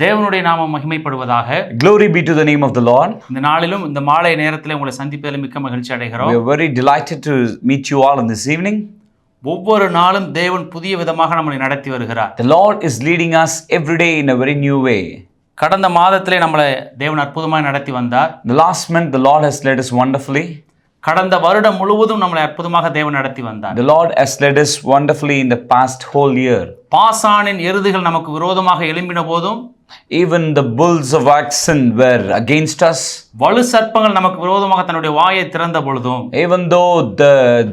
தேவனுடைய நாமம் மகிமைப்படுவதாக. Glory be to the name of the Lord. இந்த நாளிலும் இந்த மாலை நேரத்திலே உங்களை சந்திப்பதில் மிக்க மகிழ்ச்சி அடைகிறோம். We are very delighted to meet you all in this evening. ஒவ்வொரு நாளும் தேவன் புதிய விதமாக நம்மை நடத்தி வருகிறார். The Lord is leading us every day in a very new way. கடந்த மாதத்திலே நம்மளை தேவன் அற்புதமாக நடத்தி வந்தார். The last month the Lord has led us wonderfully. கடந்த வருடம் முழுவதும் நம்மளை அற்புதமாக தேவன் நடத்தி வந்தார். The Lord has led us wonderfully in the past whole year. பாசானின் எருதுகள் நமக்கு விரோதமாக எழும்பின போதும், Even the bulls of oxen were against us. வலு சர்ப்பங்கள் நமக்கு விரோதமாக தன்னுடைய வாயை திறந்த பொழுதும், Even though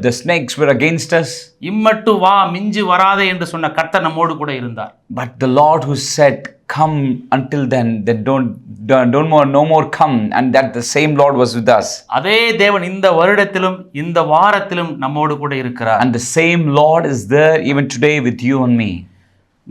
the snakes were against us. இம்மட்டு வா மிஞ்சி வராதே என்று சொன்ன கர்த்தர் நம்மோடு கூட இருந்தார். But the Lord who said, come until then, that no more come, and that the same Lord was with us. அதே தேவன் இந்த வருடத்திலும் இந்த வாரத்திலும் நம்மோடு கூட இருக்கிறார். And the same Lord is there even today with you and me.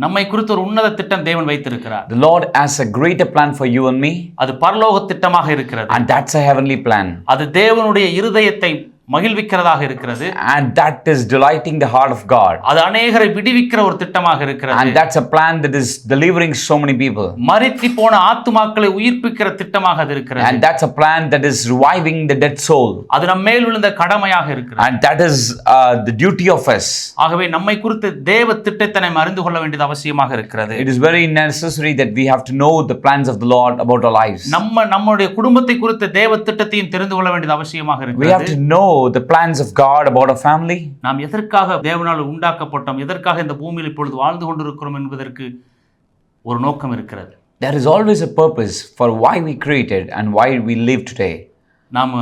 நம்மை குறித்து ஒரு உன்னத திட்டம் தேவன் வைத்திருக்கிறார். The Lord has a greater plan for you and me. அது பரலோக திட்டமாக இருக்கிறது. And that's a heavenly plan. அது தேவனுடைய இருதயத்தை மகிழ்விக்கிறதாக இருக்கிறது. And that is delighting the heart of God. அது அநேகரை விடுவிக்கிற ஒரு திட்டமாக இருக்கிறது. And that's a plan that is delivering so many people. மரித்து போன ஆத்துமாக்களை உயிர்ப்பிக்கிற திட்டமாக அது இருக்கிறது. And that's a plan that is reviving the dead soul. அது நம்ம மேல் விழுந்த கடமையாக இருக்கிறது. And that is the duty of us. ஆகவே நம்மை குறித்து தேவ திட்டத்தை நாம் அறிந்து கொள்ள வேண்டியது அவசியமாக இருக்கிறது. It is very necessary that we have to know the plans of the Lord about our lives. நம்முடைய குடும்பத்தை குறித்து தேவ திட்டத்தையும் தெரிந்து கொள்ள வேண்டியது அவசியமாக இருக்கிறது. We have to know the plans of God about our family. நாம் எதற்காக தேவனால் உண்டாக்கப்பட்டோம், எதற்காக இந்த பூமியில் இப்பொழுது வாழ்ந்து கொண்டிருக்கிறோம் என்பதற்கு ஒரு நோக்கம் இருக்கிறது. There is always a purpose for why we created and why we live today. நாம்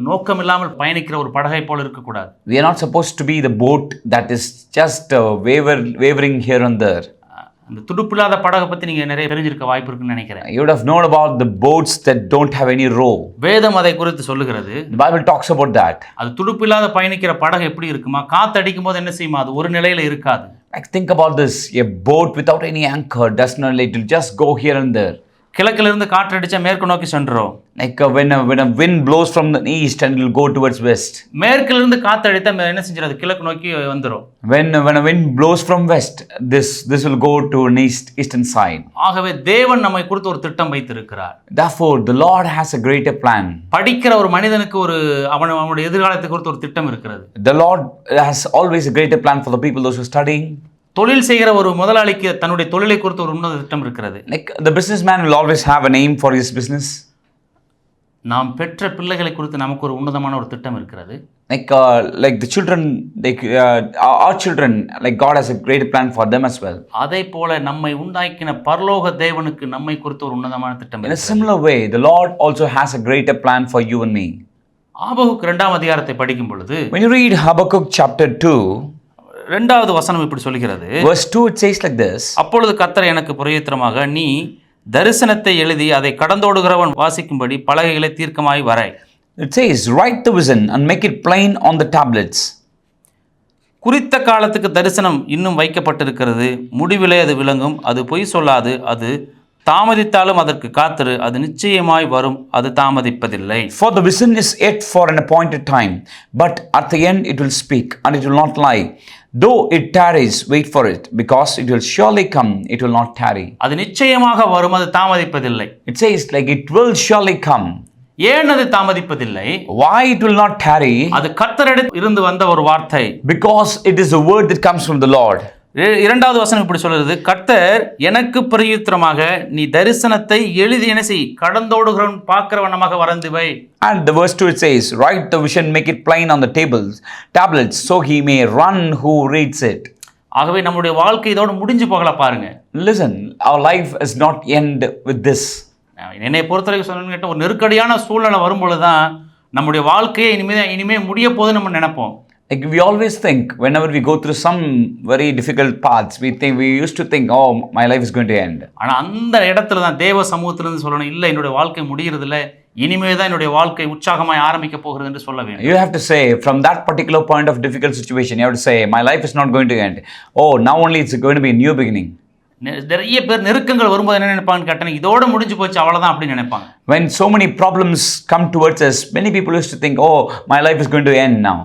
நோக்கம் இல்லாமல் பயணிக்கிற ஒரு படகை போல இருக்கக்கூடாது. We are not supposed to be the boat that is just wavering here and there. அந்த துடுப்பில்லாத படகை பற்றி நீங்கள் நிறைய தெரிஞ்சிருக்க வாய்ப்பு இருக்குன்னு நினைக்கிறேன். You would have known about the boats that don't have any row. வேதம் அதை குறித்து சொல்லுகிறது. The Bible talks about that. அது துடுப்பில்லாத பயணிக்கிற படகு எப்படி இருக்குமா, காத்து அடிக்கும் போது என்ன செய்யுமா, அது ஒரு நிலையில இருக்காது. Like think about this, a boat without any anchor does not, it will just go here and there. கிழக்கிலிருந்து காற்று அடிச்சா மேற்கு நோக்கி சென்றோம். Like when a wind blows from the east and it will go towards west. மேற்கிலிருந்து காற்று அடித்தா என்ன செஞ்சிராது, கிழக்கு நோக்கி வந்துரும். When a wind blows from west, this will go to an eastern side. ஆகவே தேவன் நம்மை குறித்து ஒரு திட்டம் வைத்திருக்கிறார். Therefore the Lord has a greater plan. படிக்கிற ஒரு மனிதனுக்கு அவனுடைய எதிர்காலத்தை குறித்து ஒரு திட்டம் இருக்கிறது. The Lord has always a greater plan for the people those who are studying. தொழில் செய்கிற ஒரு முதலாளிக்கு தன்னுடைய தொழிலை குறித்து ஒரு உன்னத திட்டம் இருக்கிறது. Like the businessman will always have a name for his business. நாம் பெற்ற பிள்ளைகளை குறித்து நமக்கு ஒரு உன்னதமான ஒரு திட்டம் இருக்கிறது. Like the children, our children, like God has a greater plan for them as well. அதே போல நம்மை உண்டாக்கின பரலோக தேவனுக்கு நம்மை குறித்து ஒரு உன்னதமான திட்டம் In a இருக்கிறது. similar way, the Lord also has a greater plan for you and me. Habakkuk 2ஆம் அதிகாரத்தை படிக்கும் பொழுது, When you read Habakkuk chapter 2, 2வது வசனம் இப்படி சொல்கிறது. verse 2, it says like this. அப்பொழுது கர்த்தர் எனக்கு பிரயுத்தரமாக, நீ தரிசனத்தை எழுதி அதை கடந்தோடுகிறவன் வாசிக்கும்படி பலகைகளை தீர்க்கமாய் வரை. It says, write the vision and make it plain on the tablets. குறித்த காலத்துக்கு தரிசனம் இன்னும் வைக்கப்பட்டிருக்கிறது, முடிவிலே அது விளங்கும், அது பொய் சொல்லாது, அது தாமதித்தாலும் அதற்கு காத்திரு, அது நிச்சயமாய் வரும், அது தாமதிப்பதில்லை. For the vision is yet for an appointed time, but at the end it will speak, and it will not lie. Though it tarries, wait for it, because it will surely come, it will not tarry. அது நிச்சயமாக வரும், அது தாமதிப்பதில்லை. It says like it will surely come. ஏன் அது தாமதிப்பதில்லை? Why it will not tarry? அது கர்த்தரிடத்தில் இருந்து வந்த ஒரு வார்த்தை. Because it is a word that comes from the Lord. 2வது வசனம் இப்படி சொல்கிறது, கர்த்தர் எனக்கு பிரயுத்தரமாக, நீ தரிசனத்தை எழுதி என்ன செய், கடந்தோடுகிறவன் பார்க்கிற வண்ணமாக வரைந்து வை. And the verse 2 it says, write the vision, make it plain on the tablets, so he may run who reads it. ஆகவே நம்முடைய வாழ்க்கை இதோடு முடிஞ்சு போகல பாருங்க. Listen, our life is not end with this. என்னை பொறுத்தவரைக்கும் சொன்ன ஒரு நெருக்கடியான சூழ்நிலை வரும்பொழுது தான் நம்முடைய வாழ்க்கையை இனிமே முடிய போது நம்ம நினைப்போம். Like we always think, whenever we go through some very difficult paths, we used to think, oh, my life is going to end. ஆனால் அந்த இடத்துல தான் தேவ சமூகத்திலிருந்து சொல்லணும், இல்லை என்னுடைய வாழ்க்கை முடிகிறதில்ல, இனிமே தான் என்னுடைய வாழ்க்கை உற்சாகமாய் ஆரம்பிக்க போகிறது என்று சொல்ல வேண்டும். You have to say, from that particular point of difficult situation, you have to say, my life is not going to end. Oh, now only it's going to be a new beginning. நிறைய பேர் நெருக்கங்கள் வரும்போது என்ன நினைப்பாங்கன்னு கேட்டேன், இதோட முடிஞ்சு போச்சு அவ்வளோதான் அப்படின்னு நினைப்பாங்க. When so many problems come towards us, many people used to think, oh, my life is going to end now.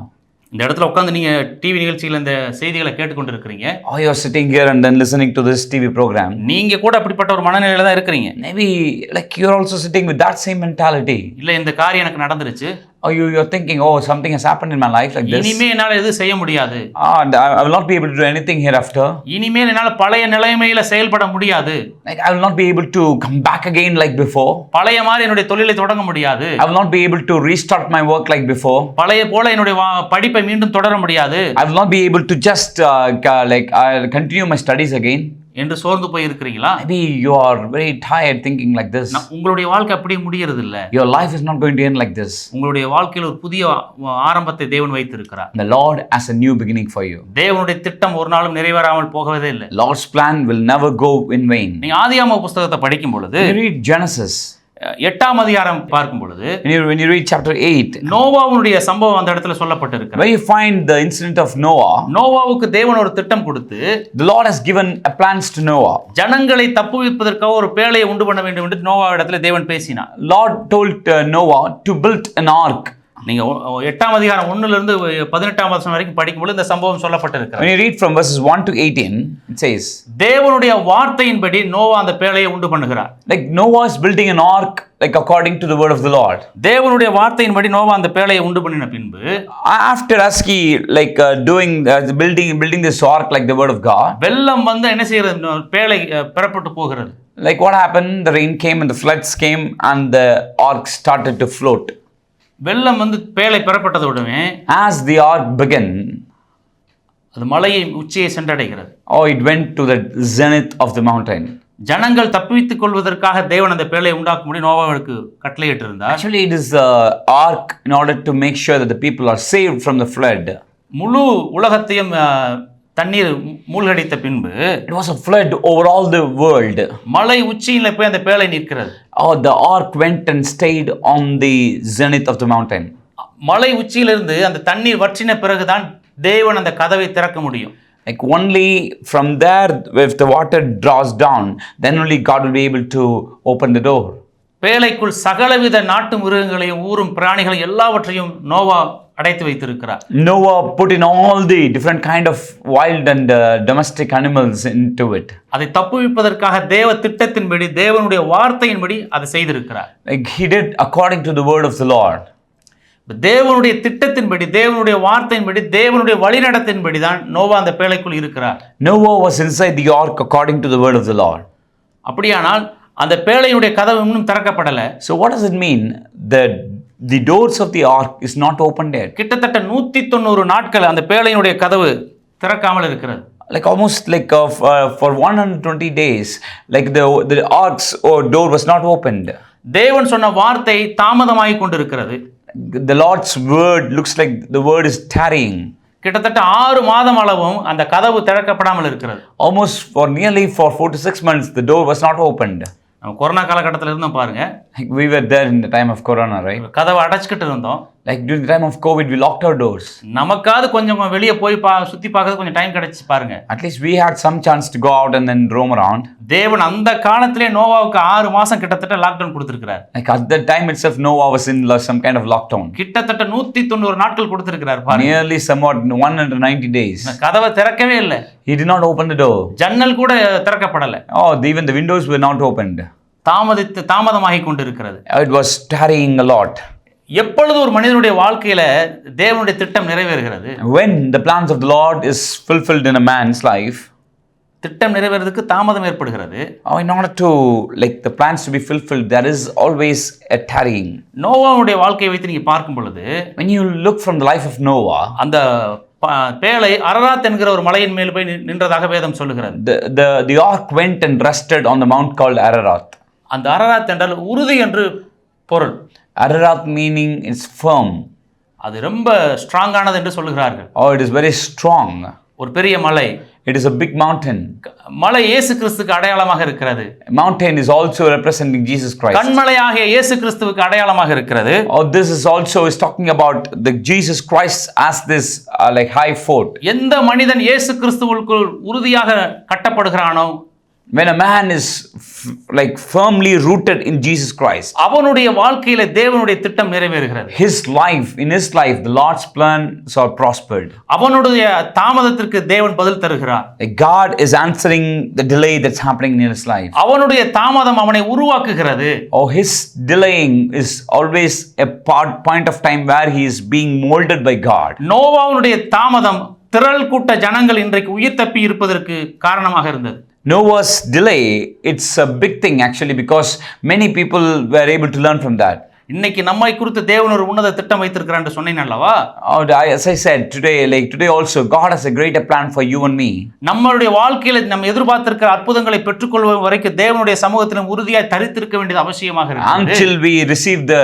இந்த இடத்துல உட்காந்து நீங்க டிவி நிகழ்ச்சியில் இந்த செய்திகளை கேட்டுக்கொண்டு இருக்கிறீங்க. Or you're sitting here and then listening to this TV program. நீங்க கூட அப்படிப்பட்ட ஒரு மனநிலையில தான் இருக்கிறீங்க. Maybe like you're also sitting with that same mentality. இல்ல இந்த காரியம் எனக்கு நடந்துருச்சு. Or you're thinking, oh, something has happened in my life like this. இனிமே என்னால எதுவும் செய்ய முடியாது. And I will not be able to do anything hereafter. இனிமேல் என்னால பழைய நிலைமையில செயல்பட முடியாது. Like I will not be able to come back again like before. பழைய மாதிரி என்னுடைய தொழிலை தொடங்க முடியாது. I will not be able to restart my work like before. பழைய போல என்னுடைய படிப்பை மீண்டும் தொடர முடியாது. I will not be able to just I'll continue my studies again. என்று சோர்ந்து போய் இருக்கிறீங்களா? Maybe you are very tired thinking like this. உங்களுடைய வாழ்க்கை அப்படியே முடியறது இல்ல. Your life is not going to end like this. உங்களுடைய வாழ்க்கையில் ஒரு புதிய ஆரம்பத்தை தேவன் வைத்திருக்கிறார். The Lord has a new beginning for you. தேவனுடைய திட்டம் ஒரு நாளும் நிறைவேறாமல் போகவே இல்லை. Lord's plan will never go in vain. நீங்க ஆதியாகம புத்தகத்தை படிக்கும் பொழுது, When you read Genesis, 8ஆம் அதிகாரம் பார்க்கும் பொழுது, when you read chapter 8, நோவாவுடைய சம்பவம் அந்த இடத்துல சொல்லப்பட்டிருக்கிறது. where you find the incident of Noah, நோவாவுக்கு தேவன் ஒரு திட்டம் கொடுத்து, the Lord has given a plans to Noah. ஜனங்களை தப்புவிப்பதற்காக ஒரு பேழையை உண்டு பண்ண வேண்டும் என்று நோவாவிடத்தில் தேவன் பேசினார். Lord told Noah to build an ark. நீங்க 8ஆம் அதிகாரம் 1ல இருந்து 18ஆம் வசனம் வரைக்கும் படிக்கும்போது இந்த சம்பவம் சொல்லப்பட்டிருக்கிறது. When you read from verses 1 to 18, it says, தேவனுடைய வார்த்தையின்படி நோவா அந்த பேழையை உண்டு பண்ணுகிறார். like Noah is building an ark like according to the word of the Lord. தேவனுடைய வார்த்தையின்படி நோவா அந்த பேழையை உண்டு பண்ணின பின்பு, after as he doing building this ark like the word of God, வெள்ளம் வந்து என்ன செய்யறது? பேழை பெறப்பட்டு போகிறது. like what happened? The rain came and the floods came and the ark started to float. வெள்ளம் வந்து பேழை பெறப்பட்டதுடனே, as the ark began, அது மலையை உச்சியை சென்றடைகிறது. it went to the zenith of the mountain. ஜனங்கள் தப்பித்துக் கொள்வதற்காக தேவன் அந்த பேழையை உண்டாக்கும்படி நோவாவுக்கு கட்டளையிட்டிருந்தார். Actually, it is the ark in order to make sure that the people are saved from the flood. முழு உலகத்தையும் தண்ணீர் மூழ்கடித்த பின்பு, it was a flood over all the world. மலை உச்சியில போய் அந்த பேழை நிற்கிறது. The ark went and stayed on the zenith of the mountain. மலை உச்சியிலிருந்து அந்த தண்ணீர் வற்றின பிறகுதான் தேவன் அந்த கதவை திறக்க முடியும். Like only from there, if the water draws down, then only God will be able to open the door. பேழைக்குள் சகலவித நாட்டு மிருகங்களையும் ஊரும் பிராணிகளையும் எல்லாவற்றையும் நோவா அடைத்து வைத்திருக்கிறார். Noah put in all the different kind of wild and domestic animals into it. அதை தப்புவிப்பதற்காக தேவ திட்டத்தின்படி தேவனுடைய வார்த்தையின்படி அதை செய்திருக்கிறார். Like he did according to the word of the Lord. தேவனுடைய திட்டத்தின்படி தேவனுடைய வார்த்தையின்படி தேவனுடைய வழிநடத்தின்படி தான் நோவா அந்த பேழைக்குள் இருக்கிறார். Noah was inside the ark according to the word of the Lord. அப்படியானால் அந்த பேழையுடைய கதவு இன்னும் திறக்கப்படல. So what does it mean? The doors of the ark is not opened yet. கிட்டத்தட்ட 190 நாட்கள் அந்த பேழையினுடைய கதவு திறக்காமல் இருக்கிறது. Like almost like for 120 days, like the ark's door was not opened. தேவன் சொன்ன வார்த்தை தாமதமாகி கொண்டிருக்கிறது. The Lord's word looks like the word is tarrying. கிட்டத்தட்ட 6 மாதம் அளவும் அந்த கதவு திறக்கப்படாமல் இருக்கிறது. Almost for 4 to 6 months the door was not opened. நம்ம கொரோனா காலகட்டத்தில் இருந்தோம் பாருங்க. Like we were there in the time of Corona, right? கதவை அடைச்சிக்கிட்டு இருந்தோம். Like during the time of COVID, we locked our doors. நமக்காவது கொஞ்சம் வெளியே போய் சுத்தி பார்க்கறது கொஞ்சம் டைம் கிடைச்சு பாருங்க. At least we had some chance to go out and then roam around. தேவன் அந்த காலத்திலே நோவாவுக்கு 6 மாசம் கிட்டத்தட்ட லாக்டவுன் கொடுத்திருக்கிறார். Like at that time itself, Noah was in some kind of lockdown. கிட்டத்தட்ட 190 நாட்கள் கொடுத்திருக்கிறார் பாருங்க. Nearly somewhat 190 days. கதவை திறக்கவே இல்லை. He did not open the door. ஜன்னல் கூட திறக்கப்படல. Even the windows were not opened. தாமதமாகி கொண்டிருக்கிறது. It was tarrying a lot. எப்பொழுது ஒரு மனிதனுடைய வாழ்க்கையில தேவனுடைய திட்டம் நிறைவேறுகிறது? When the plans of the Lord is fulfilled in a man's life, திட்டம் நிறைவேறதுக்கு தாமதம் ஏற்படுகிறது. in order to the plans to be fulfilled, there is always a tarrying. நோவாவுடைய வாழ்க்கையை வைத்து நீங்க பார்க்கும் பொழுது, when you look from the life of Noah, அந்த பேழை அரராத் என்கிற ஒரு மலையின் மேல் போய் நின்றதாக வேதம் சொல்லுகிறது. The ark went and rested on the mount called Ararat. அந்த அரராத் என்றால் உறுதி என்று பொருள். Ararat meaning is firm. அது ரொம்ப ஸ்ட்ராங்கானது என்று சொல்லுகிறார்கள். It is very strong. ஒரு பெரிய மலை. It is a big mountain. மலை இயேசு கிறிஸ்துவுக்கு அடையாளமாக இருக்கிறது. Mountain is also representing Jesus Christ. கன்மலையாகிய இயேசு கிறிஸ்துவுக்கு அடையாளமாக இருக்கிறது. This is also talking about the Jesus Christ as this high fort. எந்த மனிதன் இயேசு கிறிஸ்துவுக்குள் உறுதியாக கட்டப்படுகிறானோ, When a man is like firmly rooted in Jesus Christ, அவனுடைய வாழ்க்கையில தேவனுடைய திட்டம் நிறைவேறுகிறது. in his life, the Lord's plans are prospered. அவனுடைய தாமதத்திற்கு தேவன் பதில் தருகிறார். Like God is answering the delay that's happening in his life. அவனுடைய தாமதம் அவனை உருவாக்குகிறது. Or his delaying is always a point of time where he is being molded by God. நோவாவுடைய தாமதம் திரள் கூட்ட ஜனங்கள் இன்றைக்கு உயிர் தப்பி இருப்பதற்கு காரணமாக இருந்தது. Noah's delay, it's a big thing actually, because many people were able to learn from that. இன்னைக்கு நம்மை குறித்து தேவன் ஒரு உன்னத திட்டம் வைத்திருக்கிறார் என்று சொன்னேன் அல்லவா? As I said today also, God has a greater plan for you and me. நம்மளுடைய வாழ்க்கையில நம்ம எதிர்பார்த்திருக்கிற அற்புதங்களை பெற்றுக்கொள்ளும் வரைக்கும் தேவனுடைய சமூகத்தில் உறுதியாய் தரித்திருக்க வேண்டியது அவசியமாக இருக்கிறது. Until we receive the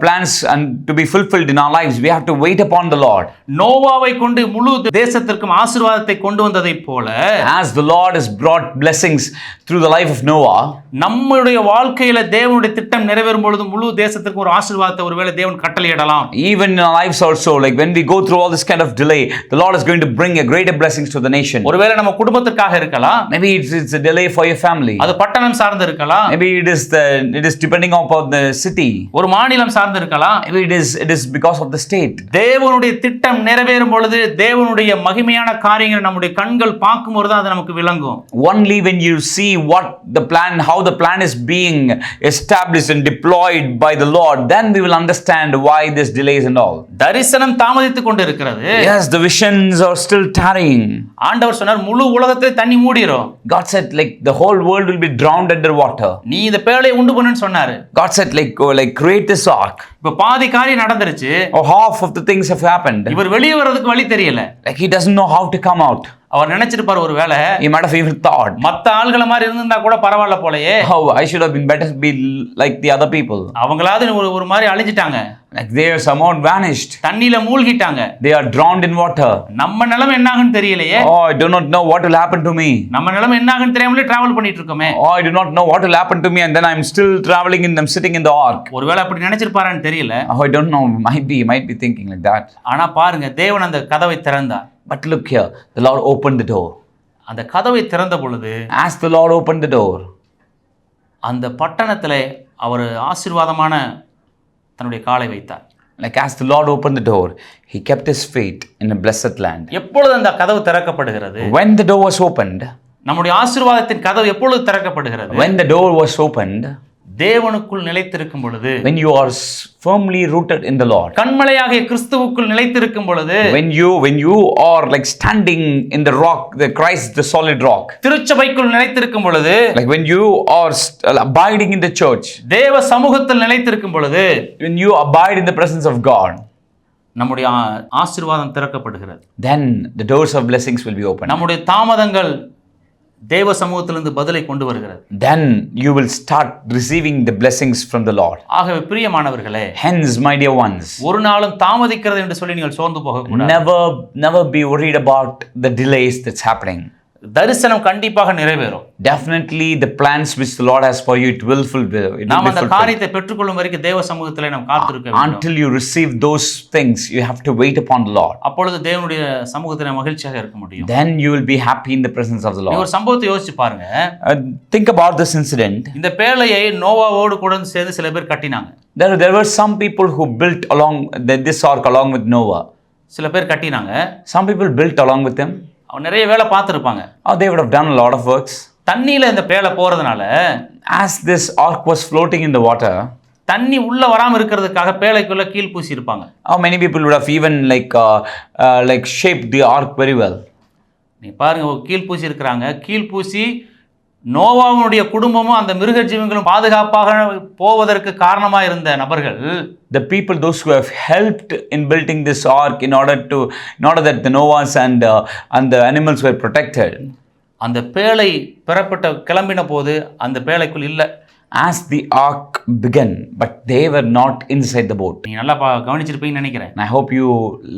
plans and to be fulfilled in our lives, we have to wait upon the Lord. நோவாவை கொண்டு முழு தேசத்திற்கும் ஆசீர்வாதத்தை கொண்டு வந்ததைப் போல, as the Lord has brought blessings through the life of Noah, நம்முடைய வாழ்க்கையில தேவனுடைய திட்டம் நிறைவேறும் பொழுது முழு தேசத்திற்கு ஒரு ஆசீர்வாதத்தை ஒருவேளை தேவன் கட்டளையிடலாம். Even in our lives also, like when we go through all this kind of delay, the Lord is going to bring a greater blessings to the nation. ஒருவேளை நம்ம குடும்பத்திற்காக இருக்கலாம். Maybe it's a delay for your family. அது பட்டணம் சார்ந்து இருக்கலாம். Maybe it is depending upon the city. ஒரு மாநிலம் சார்ந்து இருக்கலாம். Maybe it is because of the state. தேவனுடைய திட்டம் நிறைவேறும் பொழுது தேவனுடைய மகிமையான காரியங்களை நம்முடைய கண்கள் பார்க்கும்போது தான் அது நமக்கு விளங்கும். Only when you see how the plan is being established and deployed by the Lord, then we will understand why this delays and all. தரிசனம் தாமதித்துக் கொண்டு இருக்கிறது. Yes, the visions are still tarrying. ஆண்டவர் சொன்னார் முழு உலகத்தை தண்ணி மூடிரும். God said like the whole world will be drowned under water. நீ இந்த பேழையை உண்டு பண்ணுன்னு சொன்னாரு. God said like create this ark. இப்ப பாதி காரியம் நடந்துருச்சு. Half of the things have happened. இவர் வெளியே வர்றதுக்கு வழி தெரியல. Like he doesn't know how to come out. அவர் நினைச்சிருப்பார் ஒருவேளை he might have even thought மத்த ஆள்கள மாதிரி இருந்திருந்தா கூட பரவாயில்லை போலயே. how I should have been better be like the other people. அவங்களாவது ஒரு மாதிரி அழிஞ்சிட்டாங்க. like they are somehow vanished. தண்ணில மூழ்கிட்டாங்க. they are drowned in water. நம்ம நிலைமை என்னாகுன்னு தெரியலையே. I do not know what will happen to me. நம்ம நிலைமை என்னாகுன்னு தெரியாமலே டிராவல் பண்ணிட்டு இருக்கோமே. I do not know what will happen to me, and then I am still traveling I'm sitting in the ark. ஒருவேளை அப்படி நினைச்சிருப்பாரான்னு தெரியல. I don't know, might be thinking like that. ஆனா பாருங்க தேவன் அந்த கதவை திறந்தார். But look here, the Lord opened the door. அந்த கதவை திறந்த பொழுது as the Lord opened the door, அந்த பட்டணத்திலே அவர் ஆசீர்வாதமான தன்னுடைய காலை வைத்தார். like as the Lord opened the door, he kept his feet in a blessed land. எப்பொழுது அந்த கதவு திறக்கப்படுகிறது? when the door was opened, நம்முடைய ஆசீர்வாதத்தின் கதவு எப்பொழுது திறக்கப்படுகிறது? when the door was opened, தேவனுக்குள் நிலைத்திருக்கும் பொழுது, when you are firmly rooted in the Lord, கண்மலையாகிய கிறிஸ்துவுக்குள் நிலைத்திருக்கும் பொழுது, when you are like standing in the rock, the Christ, the solid rock, திருச்சபைக்குள் நிலைத்திருக்கும் பொழுது, like when you are abiding in the church, தேவ சமூகத்தில் நிலைத்திருக்கும் பொழுது, when you abide in the presence of God, நம்முடைய ஆசீர்வாதம் திறக்கப்படுகிறது. then the doors of blessings will be opened. நம்முடைய தாமதங்கள் தேவ சமூகத்திலிருந்து பதிலை கொண்டு வருகிறது. then you will start receiving the blessings from the Lord. ஆகவே பிரியமானவர்களே, hence my dear ones, ஒரு நாளும் தாமதிக்கிறது என்று சொல்லி நீங்கள் சோர்ந்து போக கூடாது. never be worried about the delays that's happening. தரிசனம் கண்டிப்பாக நிறைவேறும். definitely the plans which the Lord has for you, it will fulfill. நாம் அந்த காரியத்தை பெற்றுக்கொள்ளும் வரைக்கும் தேவ சமூகத்திலே நாம் காத்திருக்க வேண்டும். until you receive those things, you have to wait upon the Lord. அப்பொழுது தேவனுடைய சமூகத்திலே மகிழ்ச்சியாக இருக்க முடியும். then you will be happy in the presence of the Lord. ஒரு சம்பவத்தை யோசிச்சு பாருங்க. think about this incident. இந்த பேழையை நோவாவோடு கூட சேர்ந்து சில பேர் கட்டினாங்க. there were some people who built along this ark along with Noah. சில பேர் கட்டினாங்க. some people built along with him. அவங்க நிறைய வேலை பார்த்திருப்பாங்க. they would have done a lot of works. தண்ணியில இந்த பேழை போறதுனால, as this ark was floating in the water, தண்ணி உள்ள வராம இருக்கிறதுக்காக பேழைக்குள்ள கீல் பூசி இருப்பாங்க. many people would have even like shaped the ark very well. நீ பாருங்க, கீல் பூசி இருக்கிறாங்க. கீல் பூசி நோவாவுடைய குடும்பமும் அந்த மிருக ஜீவங்களும் பாதுகாப்பாக போவதற்கு காரணமா இருந்த நபர்கள், the people, those who have helped in building this ark in order that the Noahs and the animals were protected. அந்த பேழை பெறப்பட்ட கிளம்பின போது அந்த பேழைக்குள் இல்ல. as the ark began, but they were not inside the boat. நீ நல்லா கவனிச்சிருப்பீங்கன்னு நினைக்கிறேன். I hope you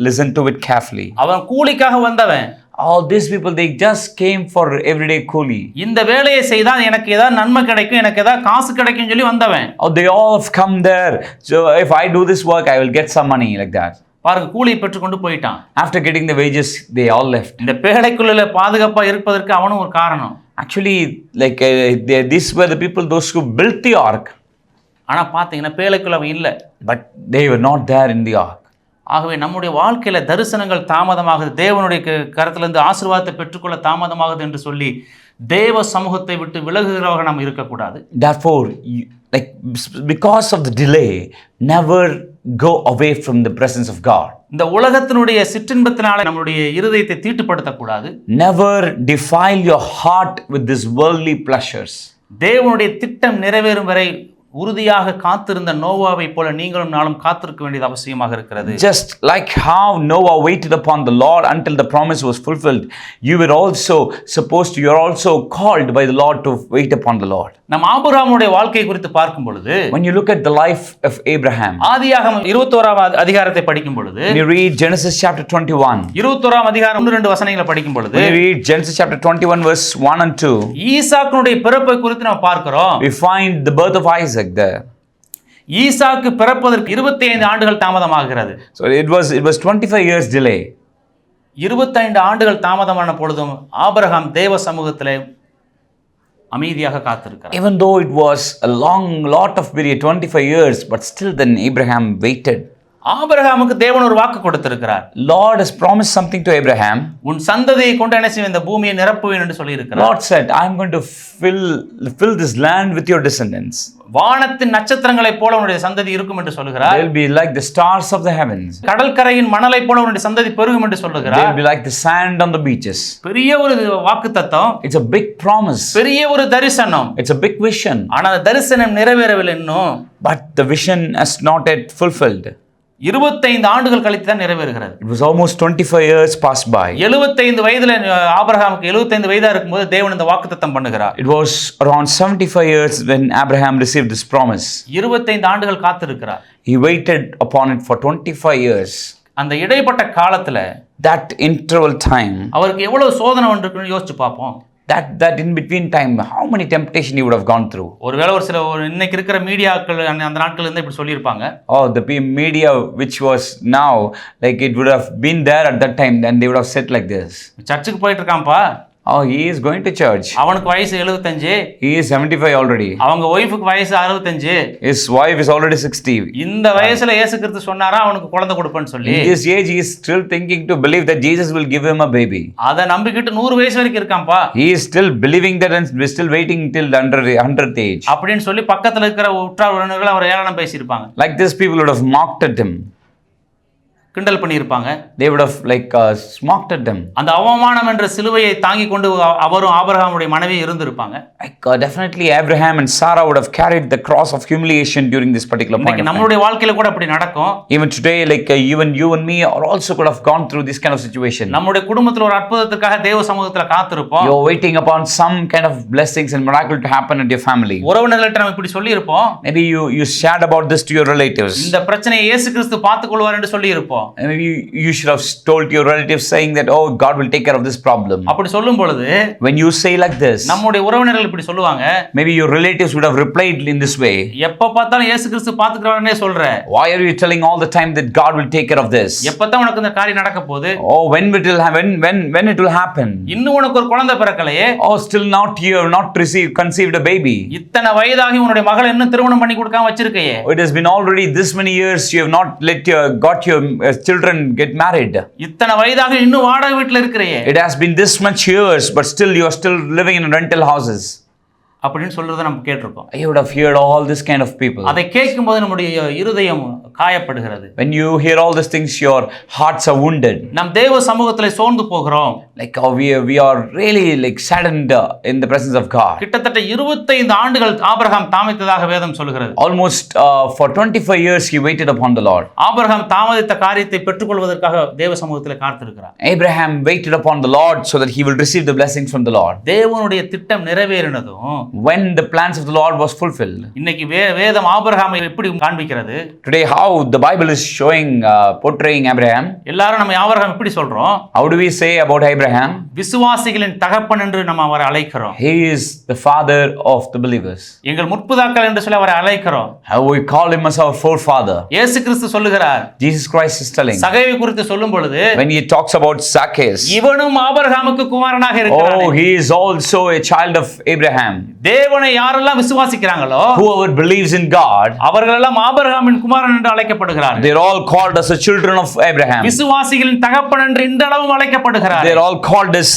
listen to it carefully. அவன் கூலிக்காக வந்தவன். all these people, they just came for everyday கூலி. இந்த வேலையை செய்தால் எனக்கு ஏதாவது நன்மை கிடைக்கும், எனக்கு ஏதாவது காசு கிடைக்கும் சொல்லி வந்தவன். they all have come there, so if I do this work I will get some money, like that. பாருங்க, கூலியை பெற்றுக்கொண்டு போயிட்டான். after getting the wages, they all left. இந்த பேழைக்குள்ள பாதுகாப்பா இருப்பதற்கு அவனும் ஒரு காரணம். Actually, like these were the people, those who built the ark, ஆனா பாத்தீங்கன்னா பேழைக்குள்ள அவன் இல்லை. but they were not there in the ark. ஆகவே நம்முடைய வாழ்க்கையில தரிசனங்கள் தாமதமாகுது, தேவனுடைய கரத்திலிருந்து ஆசீர்வாதத்தை பெற்றுக்கொள்ள தாமதமாகுது என்று சொல்லி தேவ சமூகத்தை விட்டு விலகுகிறவர்கள் நாம் இருக்கக்கூடாது. Therefore, like because of the delay, never go away from the presence of God. இந்த உலகத்தினுடைய சிற்றின்பத்தினால நம்முடைய இருதயத்தை தீட்டுப்படுத்தக்கூடாது. Never defile your heart with these worldly pleasures. தேவனுடைய திட்டம் நிறைவேறும் வரை உறுதியாக காத்திருந்த நோவாவை போல நீங்களும் நாளும் காத்திருக்க வேண்டியது அவசியமாக இருக்கிறது. Just like how Noah waited upon the Lord until the promise was fulfilled, you were also you are also called by the Lord to wait upon the Lord. நம் ஆபிரகாமுடைய வாழ்க்கை குறித்து பார்க்கும் பொழுது, when you look at the life of Abraham, ஆதியாகமம் 21ஆம் அதிகாரத்தை படிக்கும் பொழுது, when you read Genesis chapter 21, 21ஆம் அதிகாரம் 1-2 வசனங்களை படிக்கும் பொழுது, when you read Genesis chapter 21 verse 1 and 2, ஈசாக்குடைய பிறப்பை குறித்து நாம் பார்க்கிறோம். we find the birth of Isaac there. ஈசாக்கு பிறப்பதற்கு 25 ஆண்டுகள் தாமதமாகிறது. So it was 25 years delay. 25 ஆண்டுகள் தாமதமான பொழுதும் ஆபிரகாம் தேவ சமூகத்திலே அமைதியாக காத்திருக்கிறார். Even though it was a lot of period, 25 years, but still then Abraham waited. ஆபிரகாமுக்கு தேவன் ஒரு வாக்கு கொடுத்திருக்கிறார். Lord has promised something to Abraham. உன் சந்ததியை கொண்டு என்ன செய்வேன், இந்த பூமியை நிரப்புவேன் என்று சொல்லி இருக்கிறார். Lord said, I am going to fill this land with your descendants. வானத்தின் நட்சத்திரங்களைப் போல உன்னுடைய சந்ததி இருக்கும் என்று சொல்கிறார். They will be like the stars of the heavens. கடற்கரையின் மணலைப் போல உன்னுடைய சந்ததி பெருகும் என்று சொல்கிறார். They will be like the sand on the beaches. பெரிய ஒரு வாக்குத்தத்தம். It's a big promise. பெரிய ஒரு தரிசனம். It's a big vision. ஆனால் அந்த தரிசனம் நிறைவேறவில்லை இன்னும். But the vision has not yet fulfilled. 25 ஆண்டுகள் கழித்து தான் நிறைவேறுகிறது. It was almost 25 years passed by. 75 வயதுல ஆபிரகாமுக்கு 75 வயதா இருக்கும்போது தேவன் இந்த வாக்குத்தத்தம் பண்ணுகிறார். It was around 75 years when Abraham received this promise. 25 ஆண்டுகள் காத்திருக்கிறார். He waited upon it for 25 years. அந்த இடைப்பட்ட காலத்துல that interval time, அவருக்கு எவ்வளவு சோதனை வந்திருக்குன்னு யோசிச்சு பார்ப்போம். that in between time, how many temptation he would have gone through. ஒருவேளை ஒரு இன்னைக்கு இருக்கிற மீடியாக்கள் அந்த நாட்கள்ல இருந்து இப்படி சொல்லியிருப்பாங்க. Oh, the media which was now, like it would have been there at that time, then they would have said like this. சர்ச்சுக்கு போயிட்டு இருக்கான்ப்பா. Oh, he is going to church. அவனுக்கு வயசு 75. He is 75 already. அவங்க ஒய்ஃபுக்கு வயசு 65. His wife is already 60. இந்த வயசுல இயேசு கிறிஸ்து சொன்னாரா அவனுக்கு குழந்தை கொடுப்பேன்னு சொல்லி. In this age he is still thinking to believe that Jesus will give him a baby. அத நம்பிக்கிட்டு 100 வயசு வரைக்கும் இருக்கான்ப்பா. He is still believing that and is still waiting till the 100th age. அப்படினு சொல்லி பக்கத்துல இருக்கிற உற்றார் உறவினர்கள் அவர் ஏளனம் பேசியிருப்பாங்க. Like this, people would have mocked at him. கிண்டல் பண்ணியிருப்பாங்க. They would have like mocked at them. அந்த அவமானம் என்ற சிலுவையை தாங்கி கொண்டு அவரும் ஆபிரகாமுடைய மனைவி இருந்திருப்பாங்க. Like definitely Abraham and Sarah would have carried the cross of humiliation during this particular point. நம்மளுடைய வாழ்க்கையில கூட அப்படி நடக்கும். Even today, like even you and me are also could have gone through this kind of situation. நம்மளுடைய குடும்பத்துல ஒரு அற்புதத்துக்காக தேவ சமூகத்துல காத்திருப்போம். You are waiting upon some kind of blessings and miracle to happen at your family. உறவினர்கள்ட்ட நம்ம இப்படி சொல்லி இருப்போம். Maybe you shared about this to your relatives. இந்த பிரச்சனையை இயேசு கிறிஸ்து பார்த்துக்கொள்வார் என்று சொல்லி இருப்போம். Maybe you should have told your relatives saying that, oh, God will take care of this problem. அப்படி சொல்லும் பொழுது, when you say like this, நம்முடைய உறவினர்கள் இப்படி சொல்லுவாங்க. Maybe your relatives would have replied in this way. எப்ப பார்த்தாலும் இயேசு கிறிஸ்து பார்த்துக்கறானே சொல்ற. Why are you telling all the time that God will take care of this? எப்பதான் உனக்கு இந்த காரியம் நடக்க போகுது? Oh, when it will happen? இன்னும் உனக்கு ஒரு குழந்தை பிறக்கலையே? Oh, still not you have not conceived a baby. இத்தனை வயதாகி உன்னுடைய மகளை இன்னும் திருமணம் பண்ணி கொடுக்காம வச்சிருக்கயே. It has been already this many years you have not got your children get married. இத்தனை வயதாக இன்னும் வாடகை வீட்ல இருக்கறியே. It has been this much years but still you are still living in rental houses. அப்படினு சொல்றத நம்ம கேட்டிருக்கோம். You would have heard all this kind of people. அதை கேட்கும்போது நம்முடைய இருதயம் காயப்படுகிறது. When you hear all these things, your hearts are wounded. நாம் தேவ சமூகத்திலே சோர்ந்து போகிறோம். Like we are really like saddened in the presence of God. கிட்டத்தட்ட 25 ஆண்டுகள் ஆபிரகாம் தாமதித்ததாக வேதம் சொல்கிறது. Almost for 25 years he waited upon the Lord. Abraham தாமதித்த காரியத்தை பெற்றுக்கொள்வதற்காக தேவ சமூகத்திலே காத்திருக்கிறார். Abraham waited upon the Lord so that he will receive the blessings from the Lord. தேவனுடைய திட்டம் நிறைவேறினதும் when the plans of the Lord was fulfilled. இன்னைக்கு வேதம் ஆபிரகாமை எப்படி காண்பிக்கிறது? Today, how the Bible is showing, portraying Abraham. எல்லாரும் நம்ம Abraham எப்படி சொல்றோம்? How do we say about Abraham? விசுவாசிகளின் தகப்பன் என்று நம்ம அவரை அழைக்கிறோம். He is the father of the believers. எங்கள் முற்பிதாக்கள் என்று சொல்லி அவரை அழைக்கிறோம். How we call him as our forefather. இயேசு கிறிஸ்து சொல்லுகிறார். Jesus Christ is telling. சகேவை குறித்து சொல்லும் பொழுது When he talks about Zacchaeus. இவனும் ஆபிரகாமுக்கு குமாரனாக இருக்கிறான். Oh, he is also a child of Abraham. தேவனை யாரெல்லாம் விசுவாசிக்கிறாங்களோ, whoever believes in God, அவர்களெல்லாம் ஆபிரகாமின் குமாரன் என்று அழைக்கப்படுகிறார்கள். they are all called as the children of Abraham. விசுவாசிகளின் தகப்பன் என்று இன்றளவும் அழைக்கப்படுகிறார்கள். They are all called as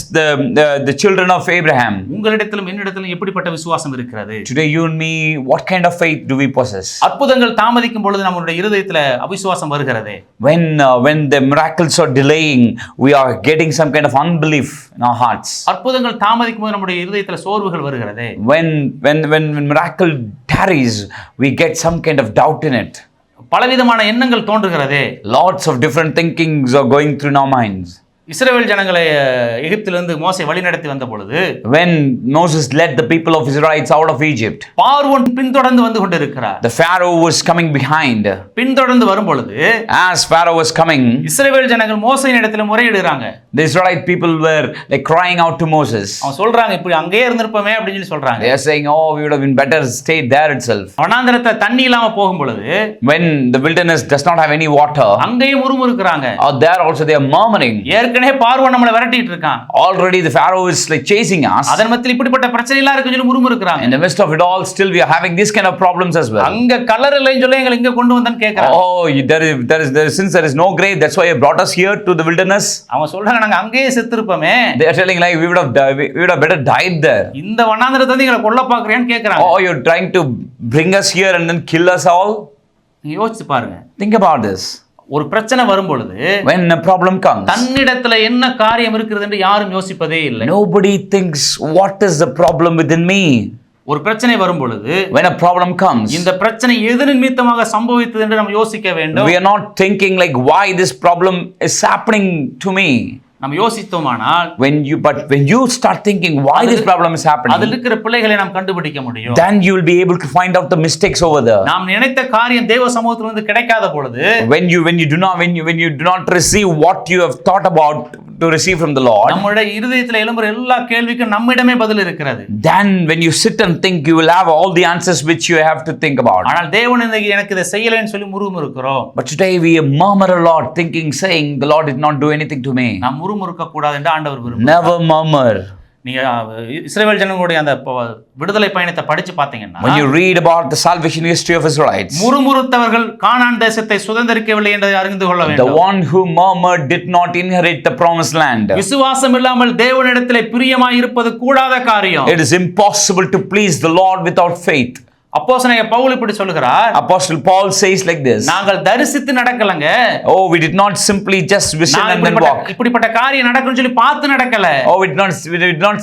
the children of Abraham. உங்களிடத்திலும் என்னிடத்திலும் எப்படிப்பட்ட விசுவாசம் இருக்கிறது? Today, you and me, what kind of faith do we possess? அற்புதங்கள் தாமதிக்கும் பொழுது நம்முடைய இருதயத்துல அவிசுவாசம் வருகிறது. When the miracles are delaying, we are getting some kind of unbelief in our hearts. அற்புதங்கள் தாமதிக்கும் போது நம்முடைய இருதயத்துல சோர்வுகள் வருகிறது. When miracle tarries, we get some kind of doubt in it. பலவிதமான எண்ணங்கள் தோன்றுகிறது. Lots of different thinkings are going through our minds. இஸ்ரவேல் ஜனங்களை எகிப்திலிருந்து மோசே வழிநடத்தி வந்த பொழுது, when Moses led the people of Israelites out of Egypt, பார்வோன் பின்தொடர்ந்து வந்து கொண்டிருக்கிறார். the Pharaoh was coming behind. பின்தொடர்ந்து வரும் பொழுது, as Pharaoh was coming, இஸ்ரவேல் ஜனங்கள் மோசேயின் இடத்துல முறையிடுறாங்க. the Israelite people were like crying out to Moses. அவங்க சொல்றாங்க, இப்படி அங்கேயே இருந்திருப்போமே அப்படின்னு சொல்லி சொல்றாங்க. They are saying, oh, we would have been better stayed there itself. வனாந்தரத்துல தண்ணி இல்லாம போகும் பொழுது, when the wilderness does not have any water, அங்கேயும் முறுமுறுக்குறாங்க. out there also they are murmuring. பார்வோன் நம்மளை விரட்டிட்டு இருக்கான். Already the Pharaoh is like chasing us. அதன் மத்தியில் இப்படிப்பட்ட பிரச்சனை எல்லாம் இருக்குன்னு சொல்லி முறுமுறுக்குறாங்க. In the midst of it all, still we are having these kind of problems as well. அங்க கலர் இல்லைன்னு சொல்லி எங்களை இங்க கொண்டு வந்தான்னு கேக்குறாங்க. Oh, since there is no grave, that's why you brought us here to the wilderness. அவங்க சொல்றாங்க, நாங்க அங்கேயே செத்துருப்போமே. They are telling like we would have better died there. இந்த வனாந்தரத்தை வந்து எங்களை கொல்ல பாக்குறியான்னு கேக்குறாங்க. Oh, you're trying to bring us here and then kill us all? யோசிச்சு பாருங்க. Think about this. ஒரு பிரச்சனை வரும் பொழுது, when a problem comes, தன்னிடத்துல என்ன காரியம் இருக்கிறது என்று யாரும் யோசிப்பதே இல்லை. nobody thinks what is the problem within me. ஒரு பிரச்சனை வரும் பொழுது, when a problem comes, இந்த பிரச்சனை எது நிமித்தமாக சம்பவித்தது என்று நாம் யோசிக்க வேண்டும். we are not thinking like why this problem is happening to me. நாம் யோசித்தோமானால், when you start thinking why this problem is happening, அதில் இருக்கிற பிழைகளை நாம் கண்டுபிடிக்க முடியும். then you will be able to find out the mistakes over there. நாம் நினைத்த காரியம் தேவ சமூகத்திலிருந்து கிடைக்காத பொழுது, when you do not receive what you have thought about to receive from the Lord, நம்முடைய இருதயத்தில் எழும்புற எல்லா கேள்விக்கும் நம்மிடமே பதில் இருக்கிறது. then when you sit and think, you will have all the answers which you have to think about. ஆனால் தேவன் எனக்கு இதை செய்யலைன்னு சொல்லி முறுமுறுக்கிறோம். But today we murmur a lot, saying the Lord did not do anything to me. நாம் முறுமுறுக்க கூடாது என்று ஆண்டவர் விரும்புகிறார். Never murmur. நீங்க இஸ்ரவேல் ஜனங்களுடைய அந்த விடுதலை பயணத்தை படிச்சு பாத்தீங்கன்னா, when you read about the salvation history of Israelites, முறுமுறுத்தவர்கள் கானான் தேசத்தை சுதந்தரிக்கவில்லை என்று அறிந்து கொள்ள வேண்டும். the one who murmured did not inherit the promised land. விசுவாசம் இல்லாமல் தேவனிடத்திலே பிரியமாய் இருப்பது கூடாத காரியம். it is impossible to please the Lord without faith. அப்போஸ்தலனாகிய பவுல் இப்படி சொல்கிறார். Apostle Paul says like this. நாங்கள் தரிசித்து நடக்கலங்க. Oh, we did not simply just vision and then walk. இப்படிப்பட்ட காரியம் நடக்கும்னு சொல்லி பார்த்து நடக்கல. Oh, we did not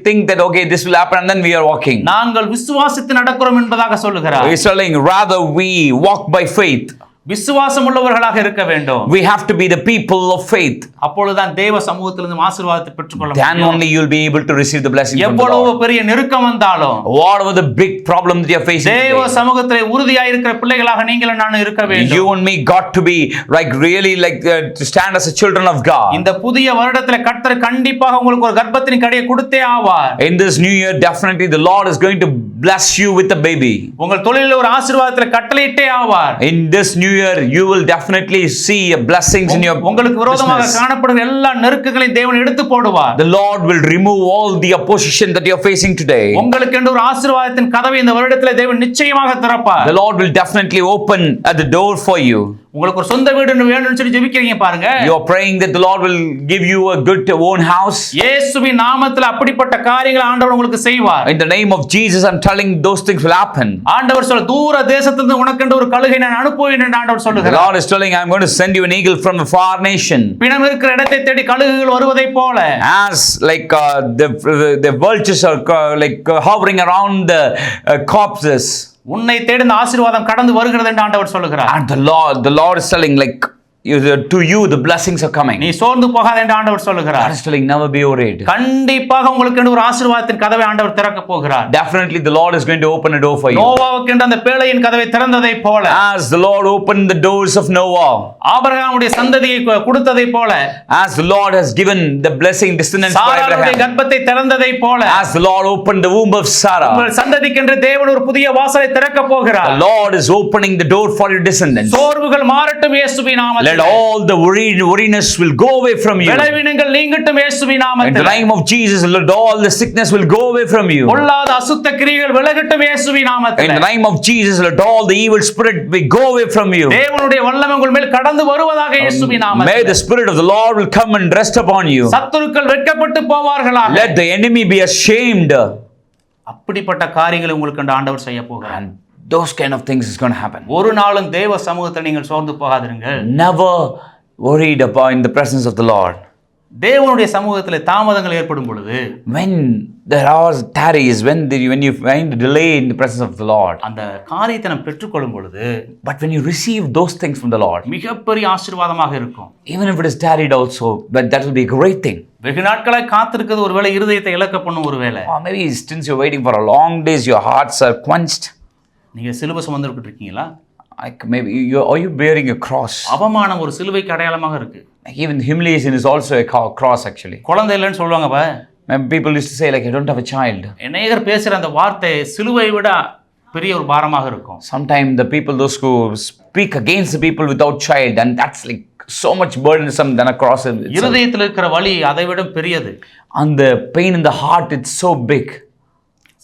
think that okay this will happen and then we are walking. நாங்கள் விசுவாசித்து நடக்கிறோம் என்பதாக சொல்லுகிறார். He is telling rather we walk by faith. விசுவாசம் உள்ளவர்களாக இருக்க வேண்டும். we have to be the people of faith. அப்பொழுதுதான் தேவ சமூகத்திலிருந்து ஆசீர்வாதத்தை பெற்றுக்கொள்ள முடியும். then only you will be able to receive the blessing from the Lord. எவ்வளவு பெரிய நெருக்கம் வந்தாலும், whatever the big problem that you are facing, தேவ சமூகத்திலே உறுதியாய் இருக்கிற பிள்ளைகளாக நீங்களும் நானும் இருக்க வேண்டும். you and me got to be like really like to stand as a children of God. இந்த புதிய வருடத்திலே கர்த்தர் கண்டிப்பாக உங்களுக்கு ஒரு கர்ப்பத்தின் கனியை கொடுத்தே ஆவார். in this new year definitely the Lord is going to bless you with a baby. உங்கள் தொழிலில் ஒரு ஆசீர்வாதத்தை கட்டளையிட்டே ஆவார். in this new year you will definitely see blessings in your உங்களுக்கு விரோதமாக காணப்படுகிற எல்லா நெருக்கங்களையும் தேவன் எடுத்து போடுவார். the Lord will remove all the opposition that you are facing today. உங்களுக்கு என்று ஒரு ஆசீர்வாதத்தின் கதவை இந்த வருடத்திலே தேவன் நிச்சயமாக திறப்பார். the Lord will definitely open at the door for you. உங்களுக்கு ஒரு சொந்த வீடு வேணும்னு சொல்லி ஜெபிக்கிறீங்க பாருங்க. you are praying that the Lord will give you a good own house. இயேசுவின் நாமத்தில் அப்படிப்பட்ட காரியங்களை ஆண்டவர் உங்களுக்கு செய்வார். in the name of Jesus I'm telling those things will happen. ஆண்டவர் சொல்ல தூர தேசத்திலிருந்து உனக்கென்று ஒரு கழுகை நான் அனுப்புவேன் என்று ஆண்டவர் சொல்லுகிறார். the Lord is telling I'm going to send you an eagle from a far nation. பிணம் இருக்கிற இடத்தை தேடி கழுகுகள் வருவதை போல, as like the vultures are hovering around the corpses. உன்னை தேடி இந்த ஆசீர்வாதம் கடந்து வருகிறது என்று ஆண்டவர் சொல்லுகிறார். and the Lord is telling like to you the blessings are coming. நீ சோர்ந்து போகாத என்று ஆண்டவர் சொல்லுகிறார். God is telling, never be worried. கண்டிப்பாக உங்களுக்கு ஒரு ஆசீர்வாதத்தின் கதவை ஆண்டவர் திறக்க போகிறார். Definitely the Lord is going to open a door for you. நோவாவுக்கு அந்த பேழையின் கதவை திறந்ததை போல, As the Lord opened the doors of Noah, ஆபிரகாமுடைய சந்ததியை கொடுத்ததை போல, as the Lord has given the blessing descendants for சாராளுடைய Abraham, கர்ப்பத்தை திறந்ததை போல, as the Lord opened the womb of Sarah, உங்கள் சந்ததிக்கென்று தேவன் ஒரு புதிய வாசலை திறக்க போகிறார். the Lord is opening the door for your descendants. சோர்வுகள் மாறட்டும் இயேசுவின் நாமத்தில். Let all the weariness will go away from you. பலவீனங்கள் நீங்கட்டும் இயேசுவின் In the நாமத்தில். name of Jesus, let all the sickness will go away from you. பொல்லாத அசுத்த கிரியைகள் விலகட்டும் இயேசுவின் In நாமத்தில். the name of Jesus, let all the evil spirit will go away from you. தேவனுடைய வல்லமை உங்கள் மேல் கடந்து வருவதாக இயேசுவின் May நாமத்தில். the spirit of the Lord will come and rest upon you. சத்துருக்கள் வெட்கப்பட்டு போவார்களாக. Let the enemy be ashamed. அப்படிப்பட்ட காரியங்களை உங்களுக்கு அந்த ஆண்டவர் செய்ய போகிறார். And those kind of things is going to happen. ஒரு நாளும் தேவ சமூகத்தில் நீங்கள் சோர்ந்து போகாதிருங்கள். Never worried about in the presence of the Lord. தேவனுடைய சமூகத்தில் தாமதங்கள் ஏற்படும் பொழுது, When there are tarries, when you find delay in the presence of the Lord, அந்த காரியத்தை நாம் பெற்றுக்கொள்ளும் பொழுது but when you receive those things from the Lord, மிகப்பெரிய ஆசீர்வாதமாக இருக்கும். even if it is tarried also, but that will be a great thing. வெகு நாட்களாய் காத்திருக்கிறது ஒருவேளை இருதயத்தை இழக்க பண்ணும் ஒருவேளை. Or maybe since you're waiting for a long days, your hearts are quenched. நீங்க சிலுவை சுமந்துக்கிட்டு இருக்கீங்களா? Like maybe are you bearing a cross? அவமானம் ஒரு சிலுவைக்கு அடையாளமாக இருக்கு. Like even humiliation is also a cross actually. குழந்தை இல்லைன்னு சொல்லுவாங்க பா. People used to say like, I don't have a child. அநேகர் பேசுற அந்த வார்த்தை சிலுவை விட பெரிய ஒரு பாரமாக இருக்கும். Sometimes the people, those who speak against the people without child, and that's like so much burdensome than a cross itself. இருதயத்தில் இருக்கிற வலி அதை விட பெரியது. And the pain in the heart, it's so big.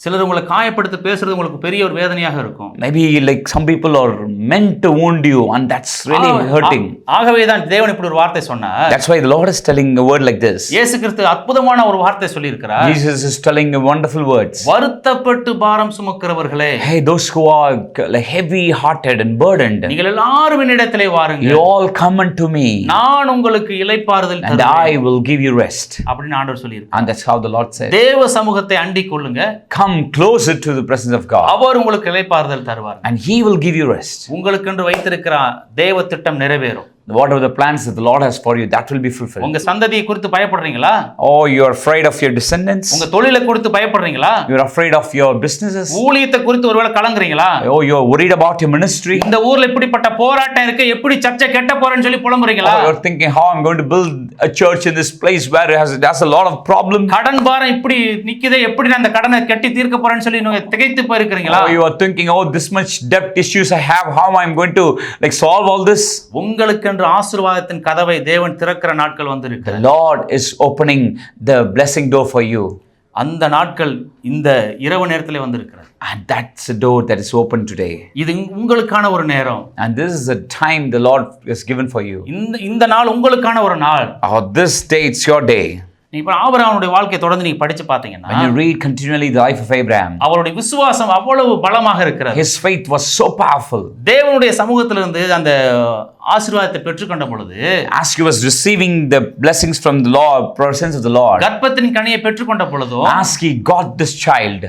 சிலர் உங்களை காயப்படுத்தி பேசுறது உங்களுக்கு பெரிய ஒரு வேதனையாக இருக்கும். Maybe like some people are meant to wound you, and that's really hurting. ஆகவே தான் தேவன் இப்படி ஒரு வார்த்தை சொன்னார். That's why the Lord is telling a word like this. இயேசு கிறிஸ்து அற்புதமான ஒரு வார்த்தை சொல்லி இருக்கிறார். Jesus is telling wonderful words. வருத்தப்பட்டு பாரம் சுமக்கிறவர்களே, Hey, those who are like heavy hearted and burdened, நீங்கள் எல்லாரும் என்னிடத்திலே வாருங்கள். you all come unto me, நான் உங்களுக்கு இளைப்பாறுதல் and தருவேன். I will give you rest. அப்படின்னு ஆண்டவர் சொல்லியிருக்கார். And that's how the Lord said. தேவ சமூகத்தை அண்டிக் கொள்ளுங்க. Come closer to the presence of God, அவர் உங்களுக்கு இளைப்பாறுதல் தருவார். and He will give you rest. உங்களுக்கென்று வைத்திருக்கிற தேவ திட்டம் நிறைவேறும். Whatever the plans that the Lord has for you, that will be fulfilled. உங்க சந்ததியை குறித்து பயப்படுறீங்களா? Oh, you are afraid of your descendants? உங்க தொழிலை குறித்து பயப்படுறீங்களா? You are afraid of your businesses? ஊழியத்தை குறித்து ஒருவேளை கலங்குறீங்களா? Oh, you are worried about your ministry? இந்த ஊர்ல இப்படிப்பட்ட போராட்டம் இருக்கு, எப்படி சர்ச்சை கெட்ட போறேன்னு சொல்லி புலம்புறீங்களா? Oh, you are thinking how I'm going to build a church in this place where it has a lot of problems? கடன் பாரம் இப்படி நிக்குதே, எப்படி நான் அந்த கடனை கட்டி தீர்க்க போறேன்னு சொல்லி நீங்க திகைத்து போயிருக்கீங்களா? Oh, you are thinking, oh, this much debt issues I have, how am I going to like solve all this? உங்களுக்கென்று ஆசீர்வாதத்தின் கதவை தேவன் திறக்கிற நாட்கள் வந்திருக்கு. The Lord is opening the blessing door for you. அந்த நாட்கள் இந்த இரவு நேரத்திலே வந்திருக்கிறது. And that's the door that is open today. இது உங்களுக்கான ஒரு நேரம். And this is the time the Lord has given for you. இந்த நாள் உங்களுக்கான ஒரு நாள். Oh, this day, it's your day. இப்ப ஆபிரகாமுடைய வாழ்க்கையை தொடர்ந்து நீங்க படிச்சு பாத்தீங்கன்னா, When you read continually the life of Abraham, அவருடைய விசுவாசம் அவ்வளவு பலமாக இருக்கிறது. his faith was so powerful. தேவனுடைய சமூகத்திலிருந்து அந்த ஆசீர்வாதத்தை பெற்றுக்கொண்ட பொழுது, As he was receiving the blessings from the Lord, presence of the Lord, கர்ப்பத்தின் கனியை பெற்றுக்கொண்ட பொழுதும், as he got this child,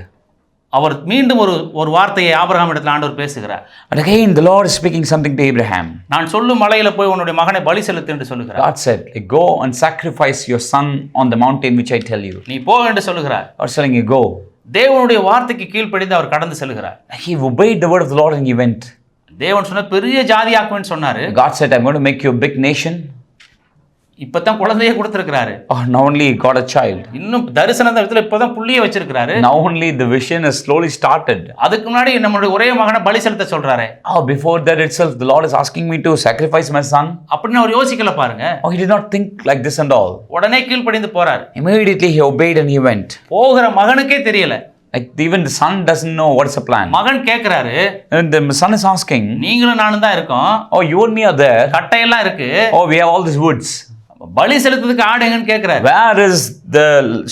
அவர் மீண்டும் ஒரு வார்த்தையை ஆபிரகாம் இடத்துல ஆண்டவர் பேசுகிறார். and again the Lord is speaking something to Abraham. நான் சொல்லும் மலையில போய் உன்னுடைய மகனை பலி செலுத்து என்று சொல்லுகிறார். God said, go and sacrifice your son on the mountain which I tell you. நீ போ என்று சொல்லுகிறார். God is telling you, go. தேவனுடைய வார்த்தைக்கு கீழ்ப்படிந்து அவர் கடந்து செல்கிறார். He obeyed the word of the Lord and he went. தேவன் சொன்ன பெரிய ஜாதியாக்குவேன்னு சொன்னாரு. God said, I'm going to make you a big nation. இப்பதான் குழந்தையே கொடுத்திருக்கிறாரு. Oh, now only he got a child. இன்னும் தரிசனத்துல இப்பதான் புள்ளியை வச்சிருக்கிறாரு. Now only the vision has slowly started. அதுக்கு முன்னாடி நம்மளுடைய ஒரே மகனை பலி செலுத்த சொல்றாரு. Oh, before that itself, the Lord is asking me to sacrifice my son. அப்படின்னு அவர் யோசிக்கல பாருங்க. Oh, he did not think like this and all. உடனே கீழ்ப்படிந்து போறாரு. Immediately he obeyed and he went. போகிற மகனுக்கே தெரியல. Like even the son doesn't know what's the plan. மகன் கேக்குறாரு. And the son is asking, நீங்களும் நானும் தான் இருக்கோம். oh, you and me are there. கட்டையெல்லாம் இருக்கு. Oh, we have all these woods. பலி செலுத்துறதுக்கு ஆடு எங்கன்னு கேக்குறாரு. Where is the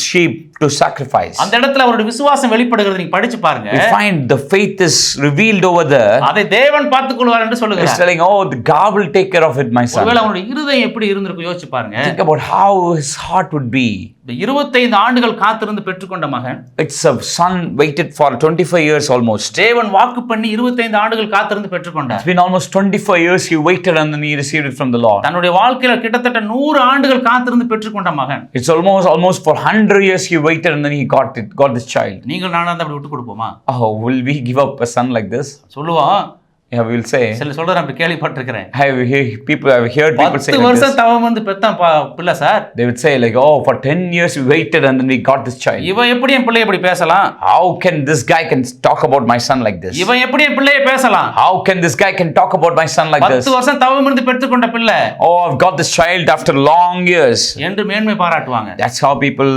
sheep to sacrifice. அந்த இடத்துல அவருடைய விசுவாசம் வெளிப்படுகிறது. நீங்க படிச்சு பாருங்க. We find the faith is revealed over there. அதை தேவன் பார்த்துக்கொள்வார் என்று He's சொல்லுகிறார். telling, oh, the God will take care of it, my son. ஒருவேளை அவருடைய இருதயம் எப்படி இருந்திருக்கும் யோசிச்சு பாருங்க. Think about how his heart would be. இந்த 25 ஆண்டுகள் காத்திருந்து பெற்றுக்கொண்ட மகன், It's a son waited for 25 years almost. தேவன் வாக்கு பண்ணி 25 ஆண்டுகள் காத்திருந்து பெற்றுக்கொண்டார். It's been almost 25 years he waited and then he received it from the Lord. தன்னுடைய வாழ்க்கையில கிட்டத்தட்ட 100 ஆண்டுகள் காத்திருந்து பெற்றுக்கொண்ட மகன். It's almost for 100 years he waited and then he got this child. நீங்கள் நானும் அப்படி விட்டு கொடுப்போமா? Oh, will we give up a son like this? சொல்லுவோம். Yeah, we will say. சில சொல்ற அப்படி கேள்விப்பட்டிருக்கிறேன். I have heard people say 10 like this. வருஷம் தவம் வந்து பெத்தான் பிள்ளை sir. They would say like, oh, for 10 years we waited and then we got this child. இவன் எப்படி என் பிள்ளையை இப்படி பேசலாம்? How can this guy can talk about my son like this? இவன் எப்படி என் பிள்ளையை பேசலாம்? How can this guy can talk about my son like this? 10 வருஷம் தவம் இருந்து பெற்றுக்கொண்ட பிள்ளை. Oh, I've got this child after long years. என்று மேன்மை பாராட்டுவாங்க. That's how people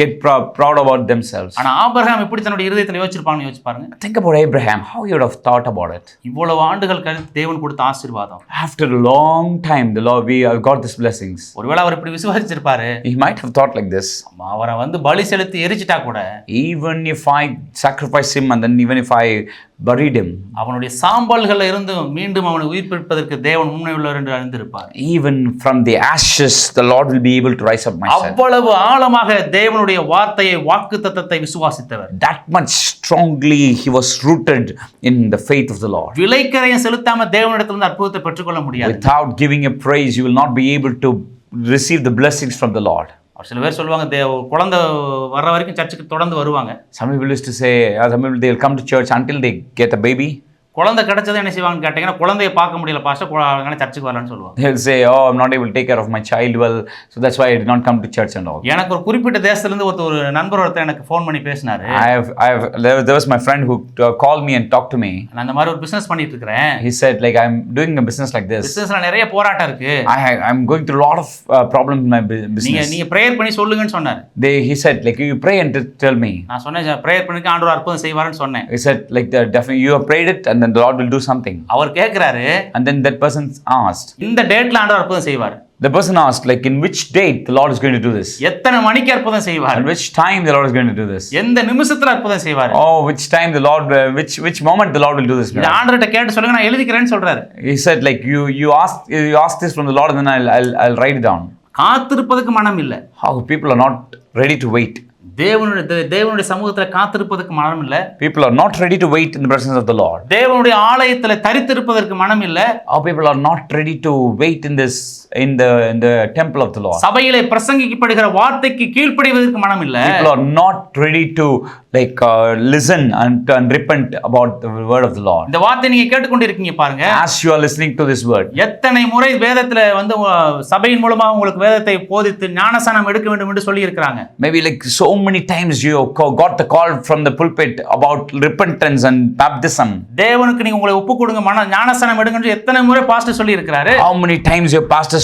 get proud about themselves. ஆனா ஆபிரகாம் எப்படி தன்னுடைய இருதயத்துல யோசிச்சிருப்பான்னு யோசிச்சு பாருங்க. Think about Abraham, how he would have thought about it. இவ்வளவு ஆண்டுகள் கழித்து தேவன் கொடுத்த ஆசீர்வாதம். After a long time, the Lord, we have got these blessings. ஒருவேளை அவர் இப்படி விசுவாசிச்சிருப்பாரு. He might have thought like this. அவரை வந்து பலி செலுத்தி எரிச்சிட்டா கூட, Even if I sacrifice him and then even if I buried him, அவனுடைய சாம்பல்கள்ல இருந்து மீண்டும் அவனை உயிர்ப்பிப்பதற்கு தேவன் உண்மை உள்ளவர் என்று அறிந்திருப்பார். even from the ashes, the Lord will be able to rise up my son. அவ்வளவு ஆழமாக தேவனுடைய வார்த்தையை வாக்குத்தத்தத்தை விசுவாசித்தவர். That much strongly he was rooted in the faith of the Lord. விலைக்கரையும் செலுத்தாம தேவனிடத்திலிருந்து அற்புதத்தை பெற்றுக்கொள்ள முடியாது. Without giving a praise, you will not be able to receive the blessings from the Lord. சில பேர் சொல்லுவாங்க குழந்தை வர்ற வரைக்கும் சர்ச்சுக்கு தொடர்ந்து வருவாங்க. Some people used to say, some people they'll come to church until they get a baby. குழந்தை கிடைச்சதை என்ன செய்வாங்கன்னு கேட்டீங்கன்னா, குழந்தைய பார்க்க முடியல பாஸ்டர், அதனால சர்ச்சுக்கு வரலன்னு சொல்லுவாங்க. They'll say, oh, I'm not able to take care of my child well, so that's why I did not come to church and all. எனக்கு ஒரு குறிப்பிட்ட தேசத்திலிருந்து ஒரு நண்பர் ஒருத்தர் எனக்கு ஃபோன் பண்ணி பேசினாரு. There was my friend who called me and talked to me. நான் அந்த மாதிரி ஒரு பிசினஸ் பண்ணிட்டு இருக்கேன். He said like, I'm doing a business like this. பிசினஸ்ல நிறைய போராட்டம் இருக்கு. I'm going through a lot of problems in my business. நீங்க பிரேயர் பண்ணி சொல்லுங்கன்னு சொன்னாரு. He said like, you pray and tell me. நான் சொன்னேன், பிரேயர் பண்ணிட்டு ஆண்டவர் அற்புதம் செய்வாருன்னு சொன்னேன். He said like, definitely you have prayed it and then the Lord will do something. அவர் கேக்குறாரு, and then that person asked, இந்த டேட்ல ஆண்டவர் அற்புதம் செய்வார். the person asked like, in which date the Lord is going to do this? எத்தனை மணிக்கு அற்புதம் செய்வார்? And which time the Lord is going to do this? எந்த நிமிஷத்துல அற்புதம் செய்வார்? Oh, which time the Lord, which moment the Lord will do this? இந்த ஆண்டவர்ட்ட கேட்டு சொல்லுங்க, நான் எழுதிக்கிறேன்னு சொல்றாரு. He said like, you ask this from the Lord and then I'll write it down. காத்திருப்பதற்கு மனம் இல்ல. How people are not ready to wait. தேவனுடைய சமூகத்துல காத்திருப்பதற்கு மனம் இல்ல. People are not ready to wait in the presence of the Lord. தேவனுடைய ஆலயத்துல தரித்திருப்பதற்கு மனம் இல்ல. How people are not ready to wait in the temple of the Lord. சபையிலே பிரசங்கிக்கப்படுகிற வார்த்தைக்கு கீழ்ப்படிவதற்கு மனம் இல்ல. People are not ready to listen and repent about the word of the Lord. இந்த வார்த்தை நீங்க கேட்டுக்கொண்டிருக்கீங்க பாருங்க. As you are listening to this word, எத்தனை முறை வேதத்துல வந்து சபையின் மூலமா உங்களுக்கு வேதத்தை போதித்து ஞானஸ்நானம் எடுக்க வேண்டும் என்று சொல்லி இருக்காங்க. Maybe like so many times you got the call from the pulpit about repentance and baptism. தேவனுக்கு நீங்க உங்களை ஒப்பு கொடுங்க, ஞானஸ்நானம் எடுங்க என்று எத்தனை முறை பாஸ்டர் சொல்லி இருக்காரு. How many times your pastor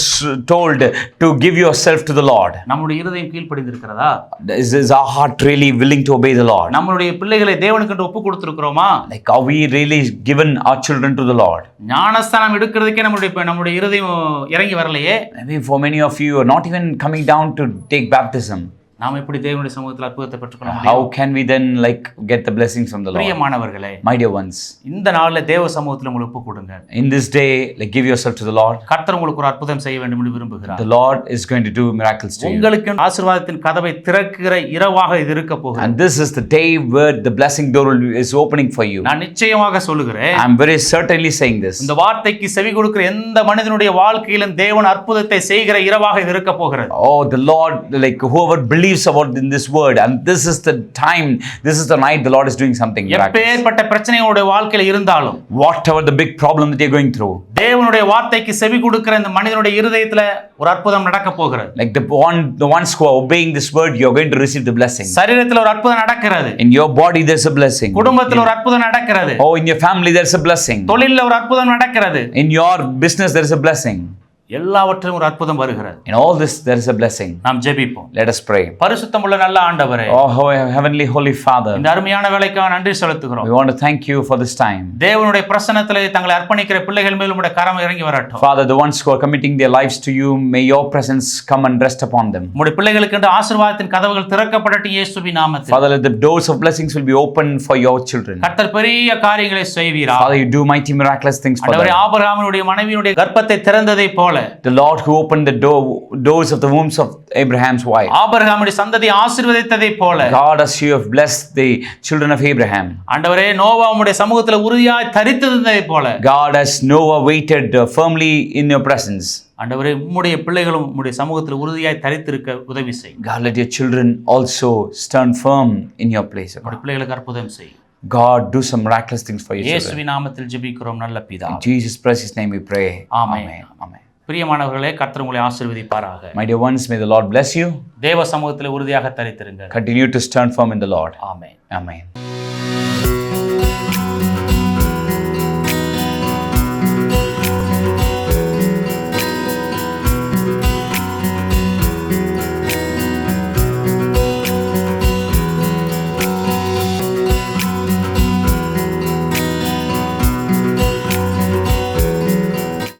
told to give yourself to the Lord? நம்முடைய இருதயம் கீழ்ப்படிந்திருக்கிறதா? Is our heart really willing to obey the Lord? நம்முடைய பிள்ளைகளை தேவனுக்கு ஒப்பு கொடுத்திருக்கிறோமா? Like, are we really given our children to the Lord? ஞானஸ்நானம் எடுக்கிறதுக்கே நம்முடைய இருதயம் இறங்கி வரலையே. Maybe for many of you are not even coming down to take baptism. நாம் எப்படி தேவனுடைய சமூகத்தில் அற்புதத்தை பெற்றுக்கொள்ள முடியும்? How can we then get the blessings from the Lord? பிரியமானவர்களே, my dear ones, இந்த நாளில் தேவ சமூகத்தில் உங்களுக்கு ஒப்பு கொடுங்க. In this day, give yourself to the Lord. கர்த்தர் உங்களுக்கு ஒரு அற்புதம் செய்ய வேண்டும் என்று விரும்புகிறார். The Lord is going to do miracles to you. உங்களுக்கு ஆசீர்வாதத்தின் கதவை திறக்கிற இரவாக இது இருக்க போகிறது. And this is the day where the blessing door is opening for you. நான் நிச்சயமாக சொல்லுகிறேன். I am very certainly saying this. இந்த வார்த்தைக்கு செவி கொடுக்கிற எந்த மனிதனுடைய வாழ்க்கையிலும் தேவன் அற்புதத்தை செய்கிற இரவாக இது இருக்க போகிறது. Oh, the Lord, whoever believes about in this word, and this is the time, this is the night the Lord is doing something miraculous. எப்பேற்பட்ட பிரச்சனையோட வாழ்க்கையில இருந்தாலும், whatever the big problem that you're going through, தேவனுடைய வார்த்தைக்கு செவி கொடுக்கிற இந்த மனிதனுடைய இருதயத்துல ஒரு அற்புதம் நடக்க போகிறது. like the ones who are obeying this word, you're going to receive the blessing. சரீரத்துல ஒரு அற்புதம் நடக்கிறது. In your body there's a blessing. குடும்பத்துல ஒரு அற்புதம் நடக்கிறது. Oh, in your family there's a blessing. தொழில்ல ஒரு அற்புதம் நடக்கிறது. In your business there's a blessing. எல்லாவற்றிலும் ஒரு அற்புதம் வருகிறது. In all this, there is a blessing. நாம் ஜெபிப்போம். Let us pray. பரிசுத்தமுள்ள நல்ல ஆண்டவரே, Oh, Heavenly Holy Father, இந்த அருமையான வேலைக்காக நன்றி செலுத்துகிறோம். we want to thank you for this time. தேவனுடைய பிரசன்னத்திலே தங்களை அர்ப்பணிக்கிற பிள்ளைகள் மேல் உம்முடைய கரம் இறங்கி வரட்டும். Father, the ones who are committing their lives to you, may your presence come and rest upon them. உம்முடைய பிள்ளைகளுக்கு என்று ஆசீர்வாதத்தின் கதவுகள் திறக்கப்படட்டும் இயேசுவின் நாமத்தில். Father, let the doors of blessings will be open for your children. கர்த்தர் பெரிய காரியங்களை செய்வீராக. Father, you do mighty miraculous things for ஆண்டவரே, them. ஆபிரகாமினுடைய மனைவியினுடைய கர்ப்பத்தை திறந்ததை போல The Lord who opened the doors of the wombs of Abraham's wife. ஆபிரகாமுடைய சந்ததியை ஆசீர்வதித்ததை போல God, as you have blessed the children of Abraham. ஆண்டவரே, நோவா உம்முடைய சமூகத்தில் உறுதியாய் தரித்திருந்ததை போல God, as Noah waited firmly in your presence. ஆண்டவரே, உம்முடைய பிள்ளைகளும் உம்முடைய சமூகத்தில் உறுதியாய் தரித்திருக்க உதவி செய்யும். God, let your children also stand firm in your place. உம்முடைய பிள்ளைகளுக்கு அற்புதம் செய்யும். God, do some miraculous things for your children. இயேசுவின் நாமத்தில் ஜெபிக்கிறோம் நல்ல பிதா. In Jesus' precious name we pray. Amen. Amen. பிரியமானவர்களே, கர்த்தர் உங்களை ஆசீர்வதிப்பாராக. My dear ones, may the Lord bless you. தேவ சமூகத்தில் உறுதியாக தரித்திருங்க. Continue to stand firm in the Lord. Amen. Amen.